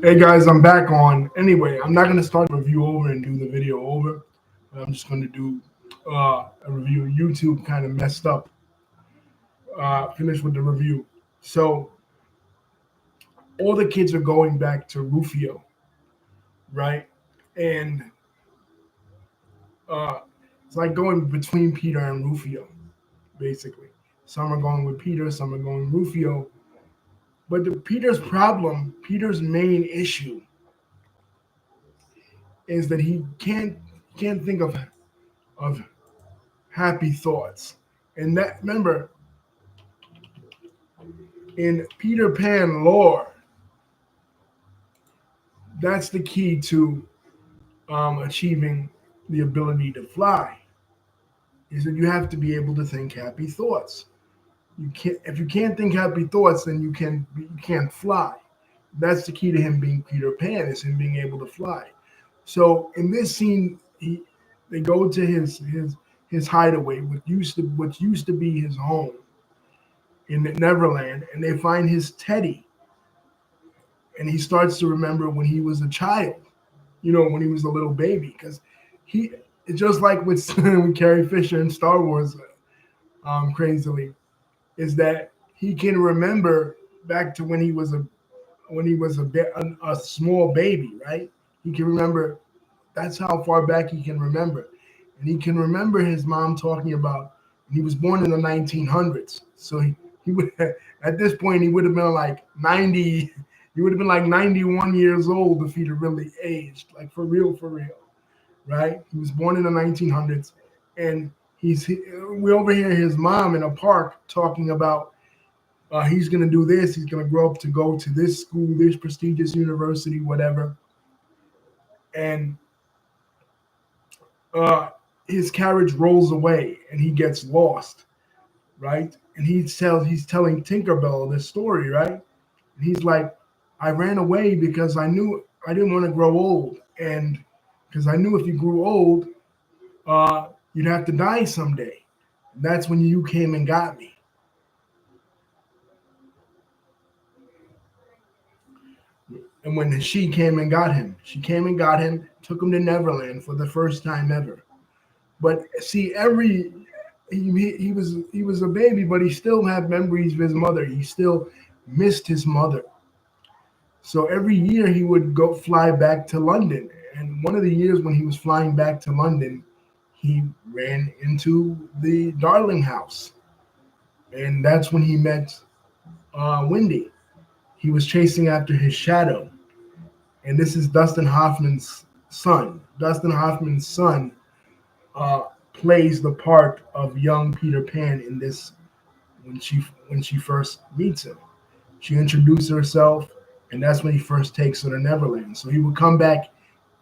Hey guys, I'm back on. Anyway, I'm not going to start the review over and do the video over. I'm just going to do a review. YouTube kind of messed up. Finished with the review. So all the kids are going back to Rufio, right? And uh, it's like going between Peter and Rufio, basically. Some are going with Peter, some are going Rufio. But Peter's problem, Peter's main issue, is that he can't think of happy thoughts. And that remember in Peter Pan lore, that's the key to achieving the ability to fly. Is that you have to be able to think happy thoughts. You can't if you can't think happy thoughts, then you can't fly. That's the key to him being Peter Pan is him being able to fly. So in this scene, they go to his hideaway, what used to be his home in Neverland, and they find his teddy, and he starts to remember when he was a child, when he was a little baby, because he it's just like with, with Carrie Fisher in Star Wars, crazily, is that he can remember back to when he was a small baby, right? He can remember. That's how far back he can remember, and he can remember his mom talking about. He was born in the 1900s, so he would at this point he would have been like 90. He would have been like 91 years old if he'd have really aged, like for real, right? He was born in the 1900s, and we overhear his mom in a park talking about he's going to do this. He's going to grow up to go to this school, this prestigious university, whatever. And uh, his carriage rolls away, and he gets lost, right? And he's telling Tinkerbell this story, right? And he's like, I ran away because I knew I didn't want to grow old, and because I knew if you grew old, you'd have to die someday. That's when you came and got me. And when she came and got him, took him to Neverland for the first time ever. But see, he was a baby, but he still had memories of his mother. He still missed his mother. So every year he would go fly back to London. And one of the years when he was flying back to London, he ran into the Darling house, and that's when he met Wendy. He was chasing after his shadow, and this is Dustin Hoffman's son. Dustin Hoffman's son uh, plays the part of young Peter Pan in this when she first meets him. She introduced herself, and that's when he first takes her to Neverland. So he would come back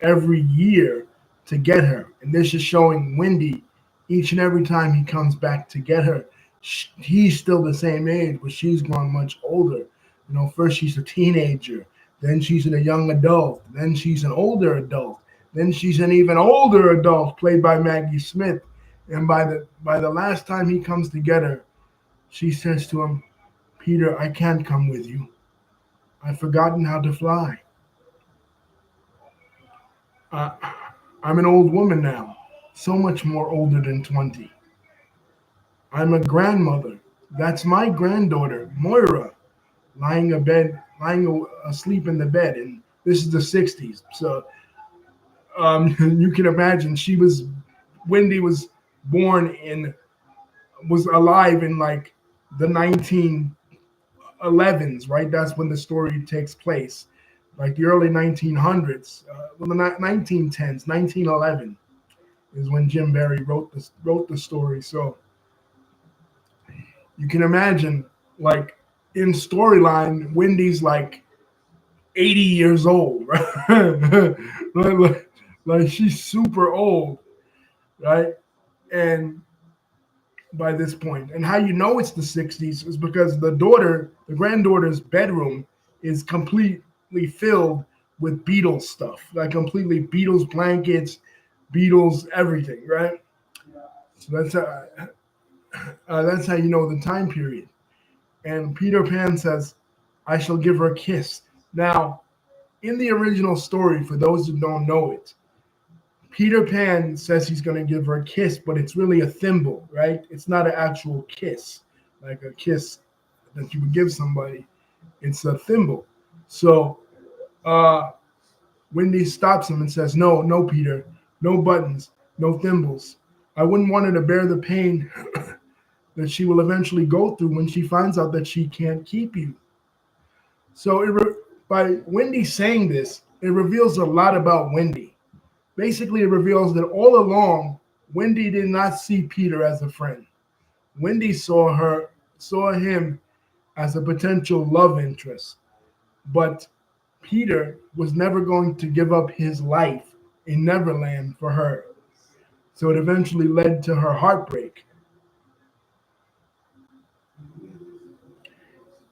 every year to get her, and this is showing Wendy each and every time he comes back to get her. He's still the same age, but she's grown much older. First she's a teenager, then she's a young adult, then she's an older adult, then she's an even older adult, played by Maggie Smith. And by the last time he comes to get her, she says to him, Peter, I can't come with you. I've forgotten how to fly. Uh, I'm an old woman now, so much more older than 20. I'm a grandmother. That's my granddaughter, Moira, lying asleep in the bed. And this is the 60s. So you can imagine Wendy was born was alive in like the 1911s, right? That's when the story takes place, like the early 1900s, well, the 1910s, 1911 is when Jim Barry wrote the story. So you can imagine, like in storyline, Wendy's like 80 years old, right? like she's super old, right? And by this point. And how you know it's the 60s is because the granddaughter's bedroom is completely filled with Beatles stuff, like completely Beatles blankets, Beatles everything, right? So that's how you know the time period. And Peter Pan says, "I shall give her a kiss." Now, in the original story, for those who don't know it, Peter Pan says he's going to give her a kiss, but it's really a thimble, right? It's not an actual kiss, like a kiss that you would give somebody. It's a thimble. So uh, Wendy stops him and says, "No, no, Peter, no buttons, no thimbles. I wouldn't want her to bear the pain that she will eventually go through when she finds out that she can't keep you." So by Wendy saying this, it reveals a lot about Wendy. Basically, it reveals that all along, Wendy did not see Peter as a friend. Wendy saw him as a potential love interest, but Peter was never going to give up his life in Neverland for her. So it eventually led to her heartbreak.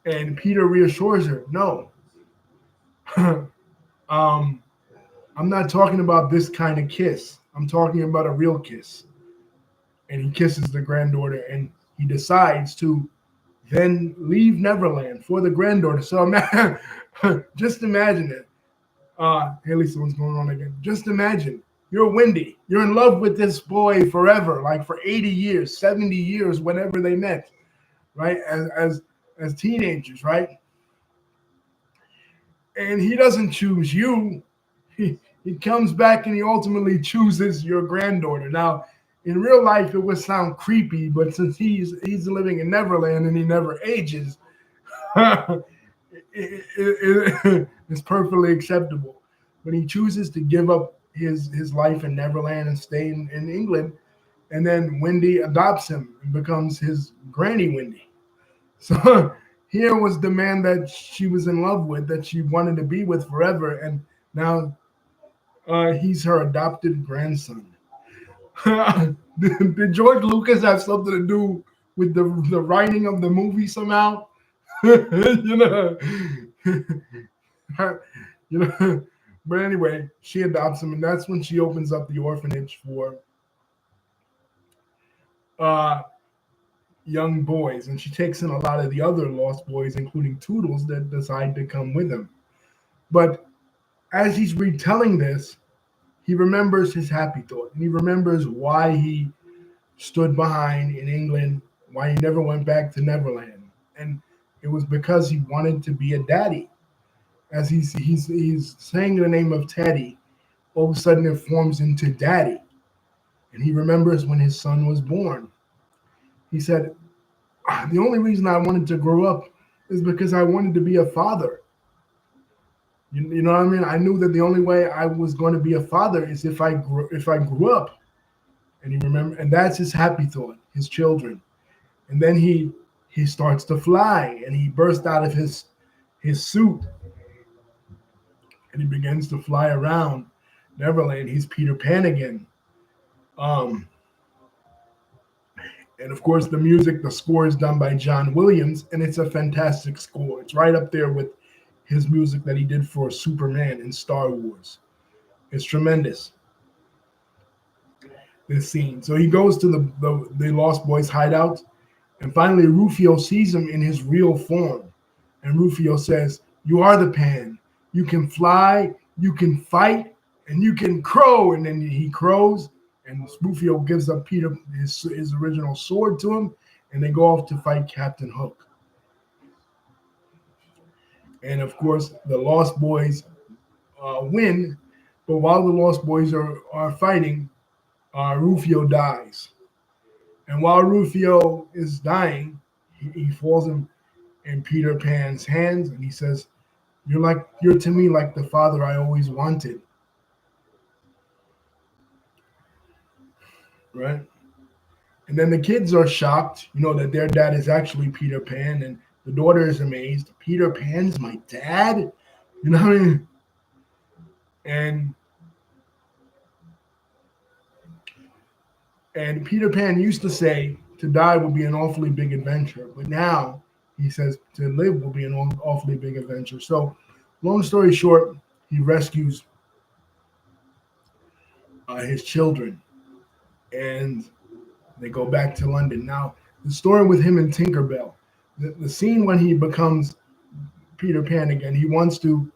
And Peter reassures her, "No, um, I'm not talking about this kind of kiss. I'm talking about a real kiss." And he kisses the granddaughter, and he decides to then leave Neverland for the granddaughter. So just imagine it. Hey Lisa, what's going on again? Just imagine you're Wendy. You're in love with this boy forever, like for 80 years, 70 years, whenever they met, right? As teenagers, right? And he doesn't choose you. He comes back and he ultimately chooses your granddaughter. Now, in real life, it would sound creepy, but since he's living in Neverland and he never ages, it's perfectly acceptable. But he chooses to give up his life in Neverland and stay in England, and then Wendy adopts him and becomes his Granny Wendy. So here was the man that she was in love with, that she wanted to be with forever, and now he's her adopted grandson. Did George Lucas have something to do with the writing of the movie somehow? you know, you know. But anyway, she adopts him, and that's when she opens up the orphanage for uh, young boys, and she takes in a lot of the other lost boys, including Toodles, that decide to come with him. But as he's retelling this, he remembers his happy thought, and he remembers why he stood behind in England, why he never went back to Neverland, and it was because he wanted to be a daddy. As he's saying the name of Teddy, all of a sudden it forms into Daddy, and he remembers when his son was born. He said, "The only reason I wanted to grow up is because I wanted to be a father." You know what I mean? I knew that the only way I was going to be a father is if I grew up. And he remember, and that's his happy thought, his children. And then he starts to fly, and he bursts out of his suit, and he begins to fly around Neverland. He's Peter Pan again. Um, and of course, the score is done by John Williams, and it's a fantastic score. It's right up there with his music that he did for Superman and Star Wars. It's tremendous, this scene. So he goes to the Lost Boys hideout, and finally Rufio sees him in his real form. And Rufio says, "You are the Pan. You can fly, you can fight, and you can crow." And then he crows, and Rufio gives up Peter his original sword to him, and they go off to fight Captain Hook. And of course, the Lost Boys win, but while the Lost Boys are fighting, Rufio dies. And while Rufio is dying, he falls in Peter Pan's hands, and he says, "You're to me like the father I always wanted." Right? And then the kids are shocked, that their dad is actually Peter Pan, and the daughter is amazed. "Peter Pan's my dad?" You know what I mean? And Peter Pan used to say to die would be an awfully big adventure, but now he says to live will be an awfully big adventure. So, long story short, he rescues his children, and they go back to London. Now, the story with him and Tinkerbell, the scene when he becomes Peter Pan again, he wants to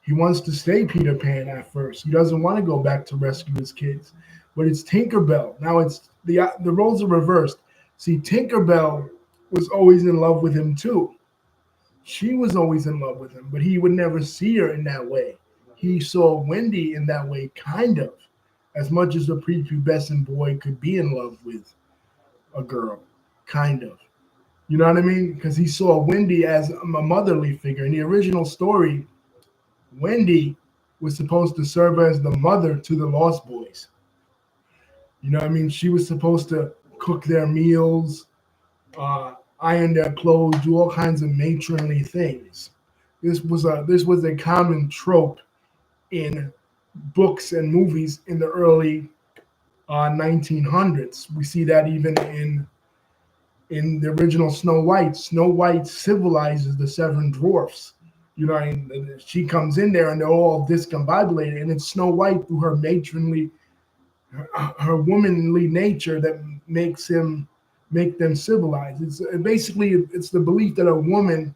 He wants to stay Peter Pan at first. He doesn't want to go back to rescue his kids. But it's Tinkerbell. Now it's the roles are reversed. See, Tinkerbell was always in love with him too. She was always in love with him, but he would never see her in that way. He saw Wendy in that way, kind of, as much as a prepubescent boy could be in love with a girl, kind of. You know what I mean? Because he saw Wendy as a motherly figure. In the original story, Wendy was supposed to serve as the mother to the Lost Boys. You know what I mean? She was supposed to cook their meals, iron their clothes, do all kinds of matronly things. This was a common trope in books and movies in the early 1900s. We see that even in the original Snow White. Snow White civilizes the seven dwarfs. You know, and she comes in there and they're all discombobulated, and it's Snow White through her matronly, her womanly nature that make them civilized. It's basically it's the belief that a woman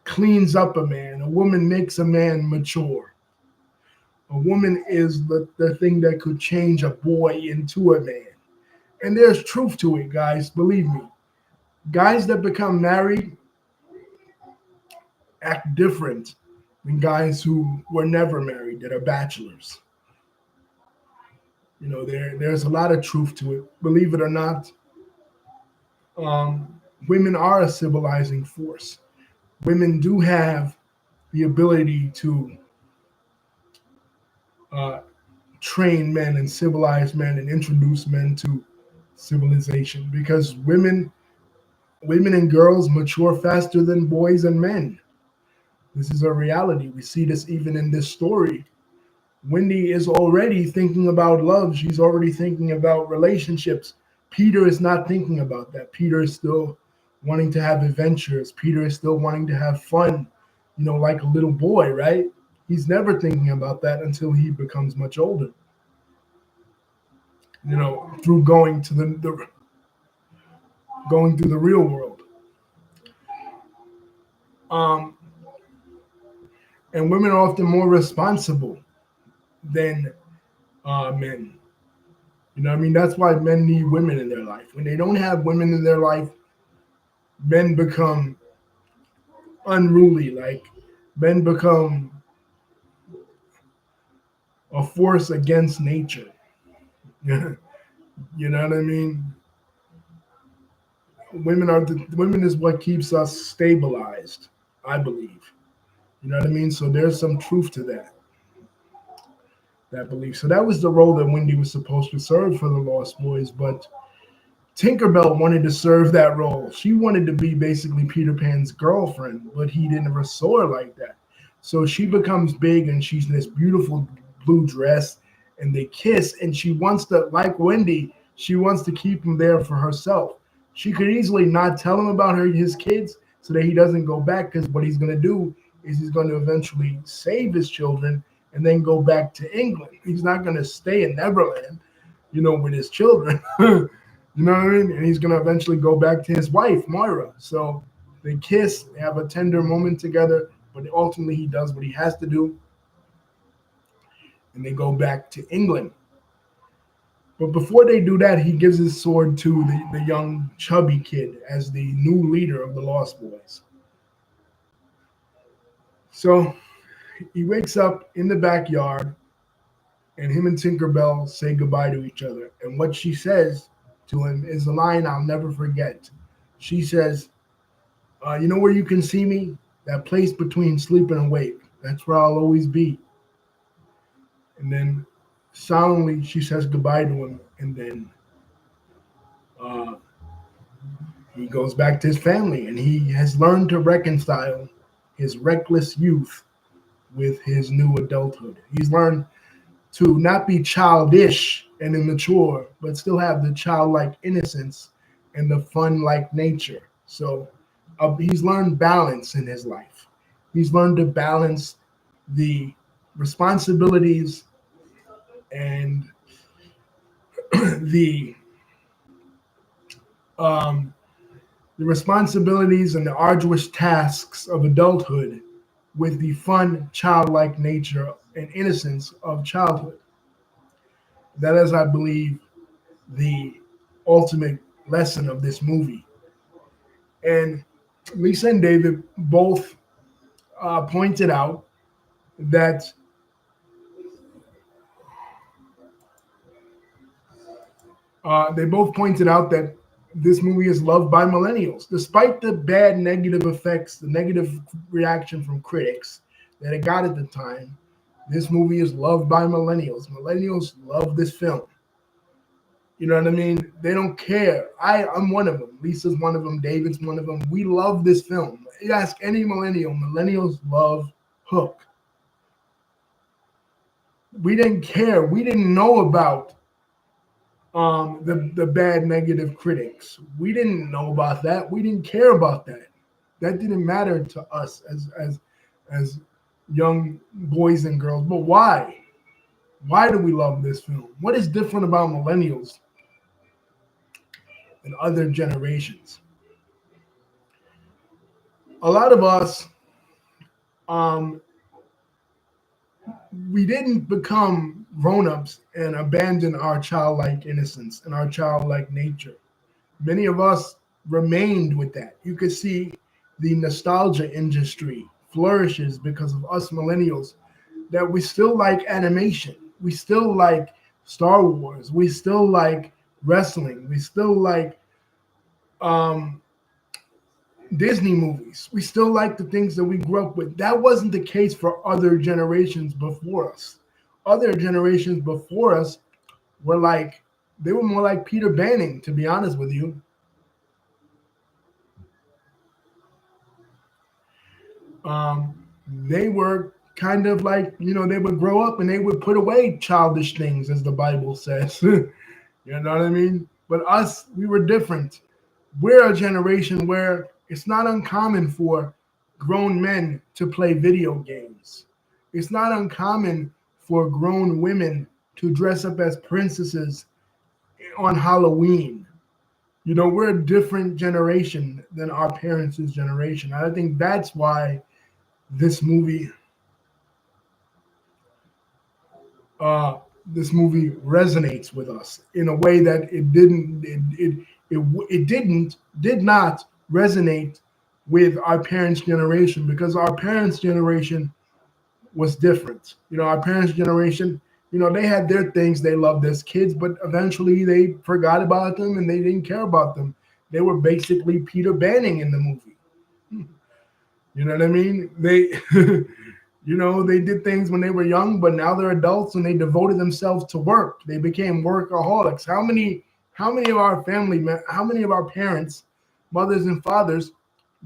cleans up a man, a woman makes a man mature. A woman is the thing that could change a boy into a man. And there's truth to it, guys. Believe me. Guys that become married act different than guys who were never married, that are bachelors. You know, there's a lot of truth to it. Believe it or not, women are a civilizing force. Women do have the ability to uh, train men and civilize men and introduce men to civilization, because women and girls mature faster than boys and men. This is a reality. We see this even in this story. Wendy is already thinking about love. She's already thinking about relationships. Peter is not thinking about that. Peter is still wanting to have adventures. Peter is still wanting to have fun, like a little boy, right? He's never thinking about that until he becomes much older. Through going to the going through the real world. Um, and women are often more responsible than men. You know what I mean? That's why men need women in their life. When they don't have women in their life, men become unruly. Like, men become a force against nature. You know what I mean? Women is what keeps us stabilized, I believe. You know what I mean? So there's some truth to that belief. So that was the role that Wendy was supposed to serve for the Lost Boys, but Tinkerbell wanted to serve that role. She wanted to be basically Peter Pan's girlfriend, but he didn't ever saw her like that. So she becomes big and she's in this beautiful blue dress and they kiss, and she wants to, like Wendy, she wants to keep him there for herself. She could easily not tell him about his kids so that he doesn't go back, because what he's going to do is he's going to eventually save his children and then go back to England. He's not going to stay in Neverland, with his children. You know what I mean? And he's going to eventually go back to his wife, Moira. So they kiss, they have a tender moment together, but ultimately he does what he has to do, and they go back to England. But before they do that, he gives his sword to the young chubby kid as the new leader of the Lost Boys. So he wakes up in the backyard, and him and Tinkerbell say goodbye to each other. And what she says to him is a line I'll never forget. She says, you know where you can see me? That place between sleep and awake. That's where I'll always be. And then solemnly she says goodbye to him, and then he goes back to his family, and he has learned to reconcile his reckless youth with his new adulthood. He's learned to not be childish and immature, but still have the childlike innocence and the fun-like nature. So he's learned balance in his life. He's learned to balance the responsibilities and the the responsibilities and the arduous tasks of adulthood with the fun, childlike nature and innocence of childhood. That is, I believe, the ultimate lesson of this movie. And Lisa and David both pointed out that this movie is loved by millennials, despite the bad negative effects, the negative reaction from critics that it got at the time. This movie is loved by millennials. Millennials love this film. You know what I mean? They don't care. I'm one of them. Lisa's one of them. David's one of them. We love this film. You ask any millennial, millennials love Hook. We didn't care. We didn't know about the bad negative critics. We didn't know about that. We didn't care about that. That didn't matter to us as young boys and girls. But why? Why do we love this film? What is different about millennials than other generations? A lot of us, we didn't become grown-ups and abandon our childlike innocence and our childlike nature. Many of us remained with that. You could see the nostalgia industry flourishes because of us millennials, that we still like animation. We still like Star Wars. We still like wrestling. We still like Disney movies. We still like the things that we grew up with. That wasn't the case for other generations before us. Other generations before us were like, they were more like Peter Banning, to be honest with you. They were kind of like, they would grow up and they would put away childish things, as the Bible says. You know what I mean? But us, we were different. We're a generation where it's not uncommon for grown men to play video games. It's not uncommon for grown women to dress up as princesses on Halloween. We're a different generation than our parents' generation. I think that's why this movie resonates with us in a way that it did not resonate with our parents' generation, because our parents' generation was different. Our parents' generation, they had their things they loved as kids, but eventually they forgot about them and they didn't care about them. They were basically Peter Banning in the movie. You know what I mean? They, they did things when they were young, but now they're adults and they devoted themselves to work. They became workaholics. How many of our how many of our parents, mothers and fathers,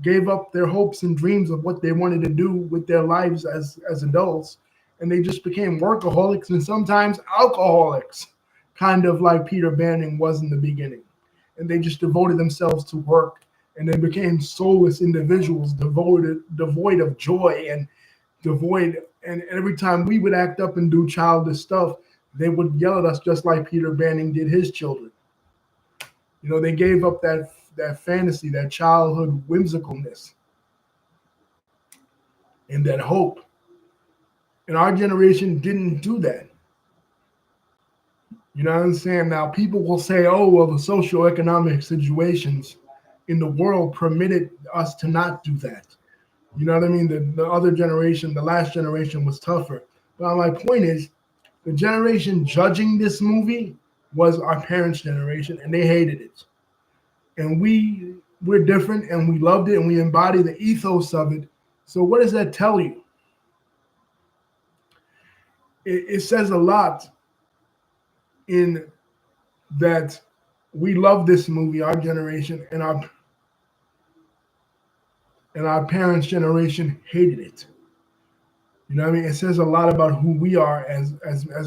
gave up their hopes and dreams of what they wanted to do with their lives as adults, and they just became workaholics and sometimes alcoholics, kind of like Peter Banning was in the beginning. And they just devoted themselves to work, and they became soulless individuals, devoid of joy and and every time we would act up and do childish stuff, they would yell at us just like Peter Banning did his children. They gave up that fantasy, that childhood whimsicalness, and that hope. And our generation didn't do that. You know what I'm saying? Now, people will say, oh, well, the socioeconomic situations in the world permitted us to not do that. You know what I mean? The other generation, the last generation was tougher. But my point is, the generation judging this movie was our parents' generation, and they hated it. And we're different, and we loved it, and we embody the ethos of it. So what does that tell you? It says a lot in that we love this movie, our generation, and our parents' generation hated it. You know what I mean? It says a lot about who we are as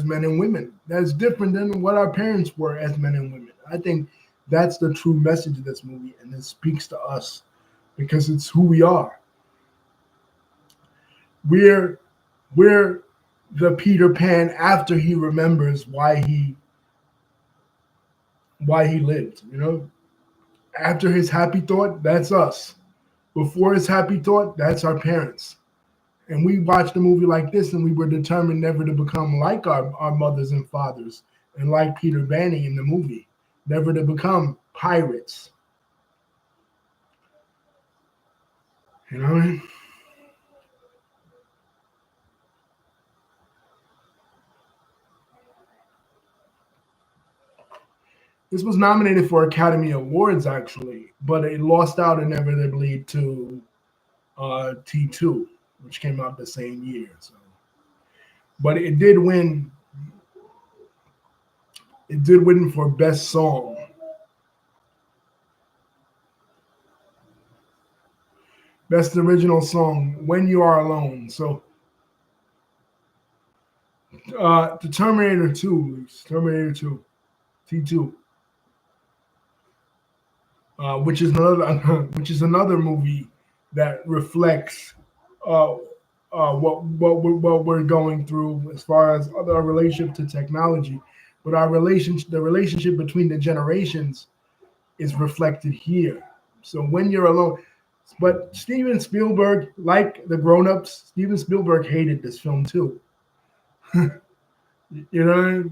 men and women. That's different than what our parents were as men and women. I think that's the true message of this movie, and it speaks to us because it's who we are. We're the Peter Pan after he remembers why he lived. After his happy thought, that's us. Before his happy thought, that's our parents. And we watched a movie like this and we were determined never to become like our mothers and fathers and like Peter Banning in the movie, never to become pirates. You know what I mean? This was nominated for Academy Awards actually, but it lost out inevitably to T2, which came out the same year. So, but it did win. It did win for best song. Best original song, When You Are Alone. So, the Terminator 2, Terminator 2, T2, which is another movie that reflects uh, what we're going through as far as our relationship to technology, but the relationship between the generations is reflected here. So when you're alone, but Steven Spielberg, like the grown-ups, Steven Spielberg hated this film too. You know,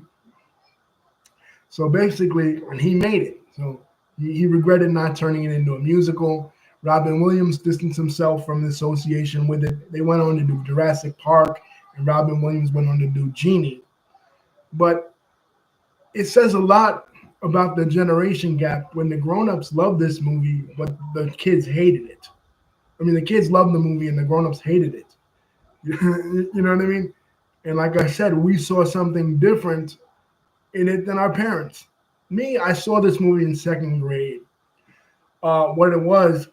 so basically, and he made it. So he regretted not turning it into a musical. Robin Williams distanced himself from the association with it. They went on to do Jurassic Park, and Robin Williams went on to do Genie. But it says a lot about the generation gap when the grown-ups loved this movie, but the kids hated it. I mean, the kids loved the movie and the grown-ups hated it. You know what I mean? And like I said, we saw something different in it than our parents. Me, I saw this movie in second grade. What it was,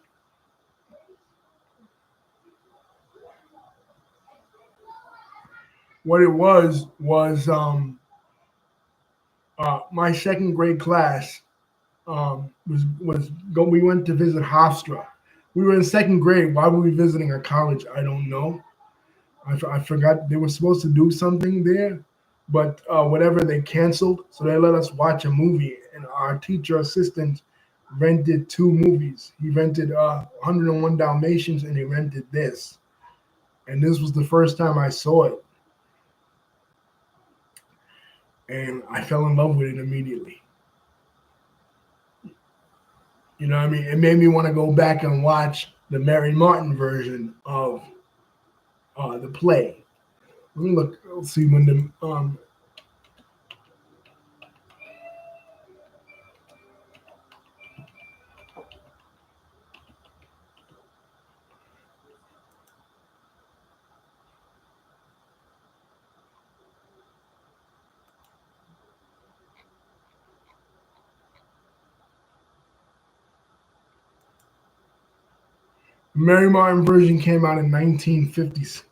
my second grade class was go. We went to visit Hofstra. We were in second grade. Why were we visiting a college? I don't know. I forgot they were supposed to do something there, but whatever they canceled. So they let us watch a movie, and our teacher assistant rented two movies. He rented 101 Dalmatians, and he rented this. And this was the first time I saw it, and I fell in love with it immediately. You know what I mean? It made me want to go back and watch the Mary Martin version of the play. Let me look. Let's see when the Mary Martin version came out in 1950s.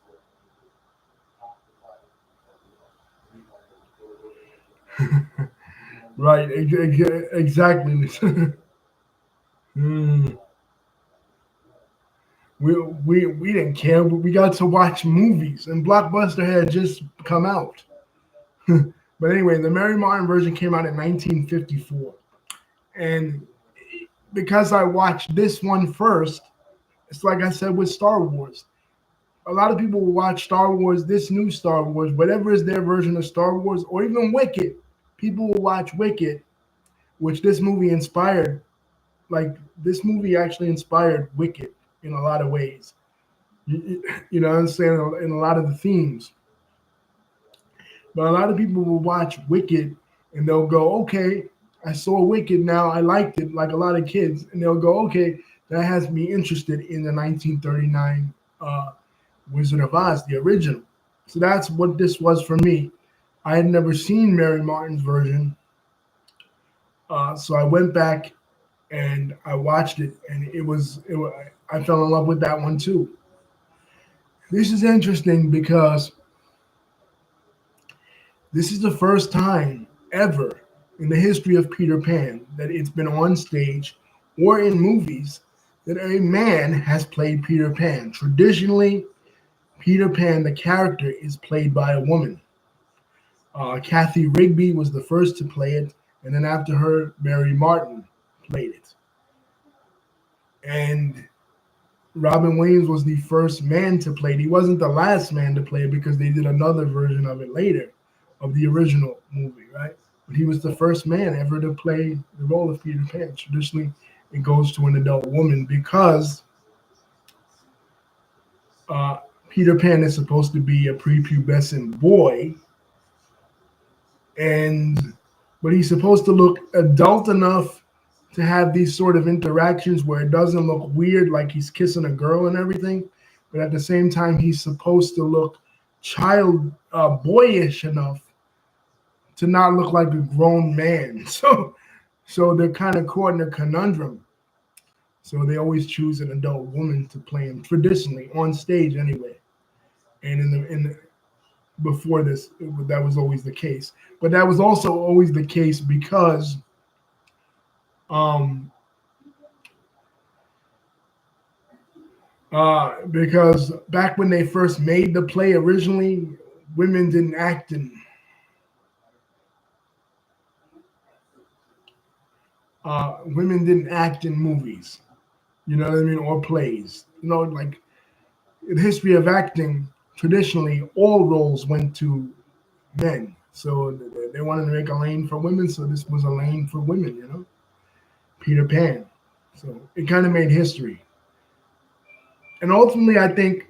Right, exactly. Hmm. We didn't care. We got to watch movies, and Blockbuster had just come out. But anyway, the Mary Martin version came out in 1954, and because I watched this one first, it's like I said with Star Wars. A lot of people will watch Star Wars, this new Star Wars, whatever is their version of Star Wars, or even Wicked. People will watch Wicked, which this movie inspired. Like this movie actually inspired Wicked in a lot of ways. You know what I'm saying? In a lot of the themes. But a lot of people will watch Wicked and they'll go, okay, I saw Wicked now. I liked it, like a lot of kids. And they'll go, okay, that has me interested in the 1939 Wizard of Oz, the original. So that's what this was for me. I had never seen Mary Martin's version. So I went back and I watched it, and I fell in love with that one too. This is interesting because this is the first time ever in the history of Peter Pan that it's been on stage or in movies that a man has played Peter Pan. Traditionally, Peter Pan, the character, is played by a woman. Kathy Rigby was the first to play it, and then after her, Mary Martin played it. And Robin Williams was the first man to play it. He wasn't the last man to play it because they did another version of it later, of the original movie, right? But he was the first man ever to play the role of Peter Pan. Traditionally, it goes to an adult woman because uh, Peter Pan is supposed to be a prepubescent boy, and but he's supposed to look adult enough to have these sort of interactions where it doesn't look weird, like he's kissing a girl and everything, but at the same time he's supposed to look child boyish enough to not look like a grown man. So they're kind of caught in a conundrum. So they always choose an adult woman to play him traditionally on stage anyway. And in the before this, that was always the case. But that was also always the case um, because back when they first made the play originally, women didn't act in movies, you know what I mean, or plays. You know, like in the history of acting, traditionally all roles went to men. So they wanted to make a lane for women, so this was a lane for women, you know, Peter Pan. So it kind of made history. And ultimately, I think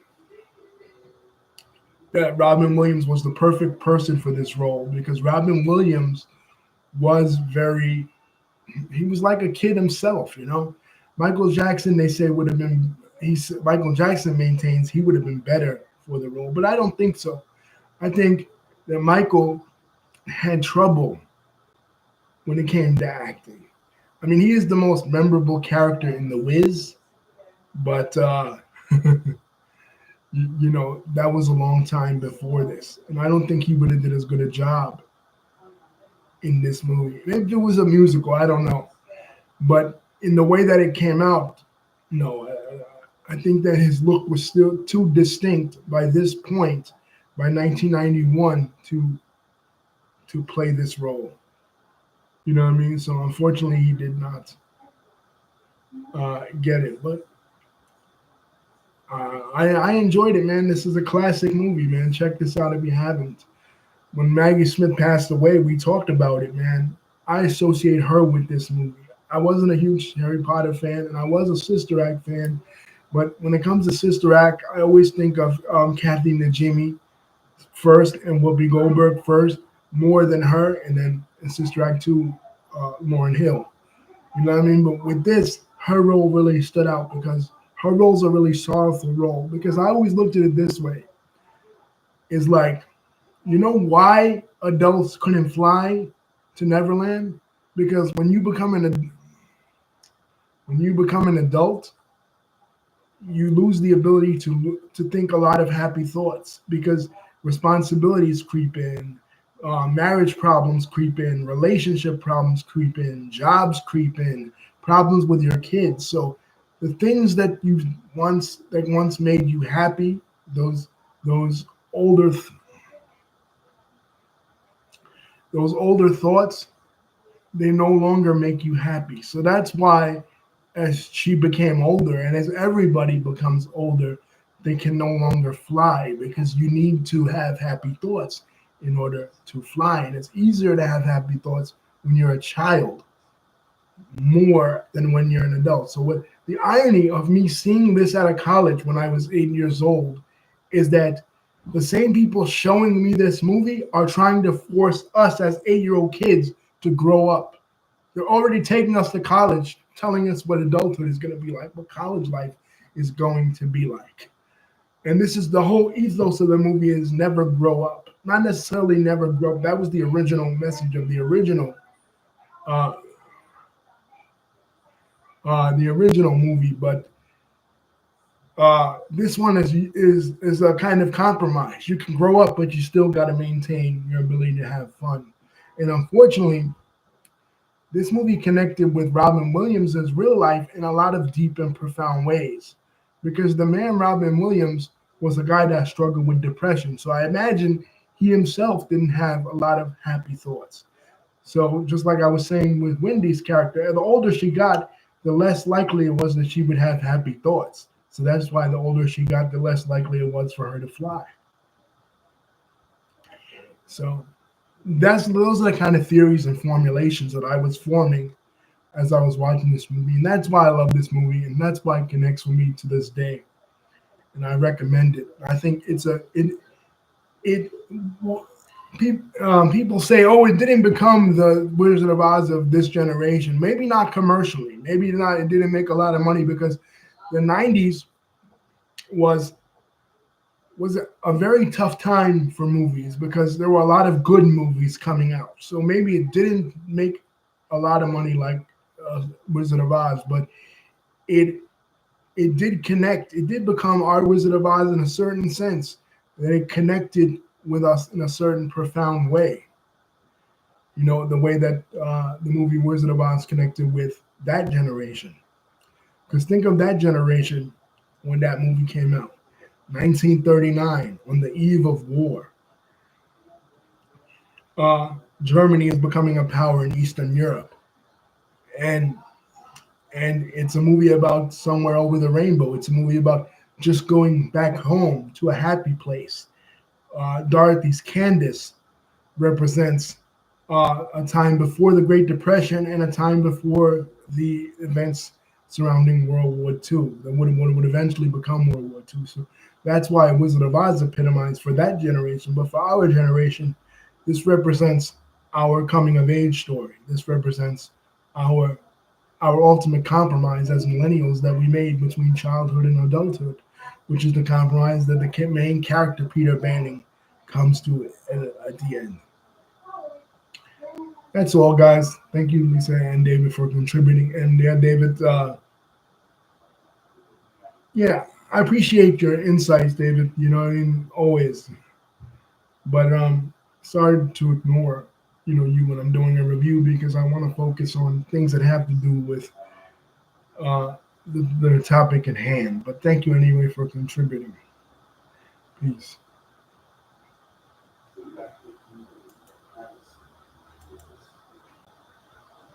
that Robin Williams was the perfect person for this role because Robin Williams was he was like a kid himself, you know. Michael Jackson, they say, would have been, Michael Jackson maintains he would have been better for the role, but I don't think so. I think that Michael had trouble when it came to acting. I mean, he is the most memorable character in The Wiz, but you know, that was a long time before this. And I don't think he would have did as good a job in this movie. Maybe it was a musical, I don't know. But in the way that it came out, no, I think that his look was still too distinct by this point, by 1991, to play this role. You know what I mean? So unfortunately, he did not get it. But I enjoyed it, man. This is a classic movie, man. Check this out if you haven't. When Maggie Smith passed away, we talked about it, man. I associate her with this movie. I wasn't a huge Harry Potter fan, and I was a Sister Act fan. But when it comes to Sister Act, I always think of Kathy Najimy first and Whoopi Goldberg first, more than her, and then in Sister Act 2, Lauryn Hill. You know what I mean? But with this, her role really stood out because her role's a really sorrowful role. Because I always looked at it this way. It's like, you know why adults couldn't fly to Neverland? Because when you become an adult, you lose the ability to think a lot of happy thoughts because responsibilities creep in, marriage problems creep in, relationship problems creep in, jobs creep in, problems with your kids. So the things that once made you happy, those older those older thoughts, they no longer make you happy. So that's why as she became older and as everybody becomes older, they can no longer fly because you need to have happy thoughts in order to fly. And it's easier to have happy thoughts when you're a child more than when you're an adult. So what the irony of me seeing this out of college when I was 8 years old is that the same people showing me this movie are trying to force us as 8-year-old kids to grow up. They're already taking us to college, telling us what adulthood is going to be like, what college life is going to be like. And this is the whole ethos of the movie is never grow up. Not necessarily never grow up. That was the original message of the original movie, but this one is a kind of compromise. You can grow up, but you still got to maintain your ability to have fun. And unfortunately, this movie connected with Robin Williams' real life in a lot of deep and profound ways, because the man Robin Williams was a guy that struggled with depression. So I imagine he himself didn't have a lot of happy thoughts. So just like I was saying with Wendy's character, the older she got, the less likely it was that she would have happy thoughts. So that's why the older she got, the less likely it was for her to fly. So those are the kind of theories and formulations that I was forming as I was watching this movie, and that's why I love this movie, and that's why it connects with me to this day, and I recommend it. I think it people say, oh, it didn't become the Wizard of Oz of this generation. Maybe not commercially, maybe not. It didn't make a lot of money because the '90s was a very tough time for movies because there were a lot of good movies coming out. So maybe it didn't make a lot of money like Wizard of Oz, but it did connect. It did become our Wizard of Oz in a certain sense, that it connected with us in a certain profound way. You know, the way that the movie Wizard of Oz connected with that generation. Because think of that generation when that movie came out. 1939, on the eve of war. Germany is becoming a power in Eastern Europe. And it's a movie about somewhere over the rainbow. It's a movie about just going back home to a happy place. Dorothy's Candace represents a time before the Great Depression and a time before the events surrounding World War II that would eventually become World War II. So that's why Wizard of Oz epitomized for that generation. But for our generation, this represents our coming of age story. This represents our ultimate compromise as millennials that we made between childhood and adulthood, which is the compromise that the main character, Peter Banning, comes to at the end. That's all, guys. Thank you, Lisa and David, for contributing. And yeah, David, yeah, I appreciate your insights, David. You know, I mean, always. But sorry to ignore, you when I'm doing a review because I want to focus on things that have to do with the topic at hand. But thank you anyway for contributing. Peace.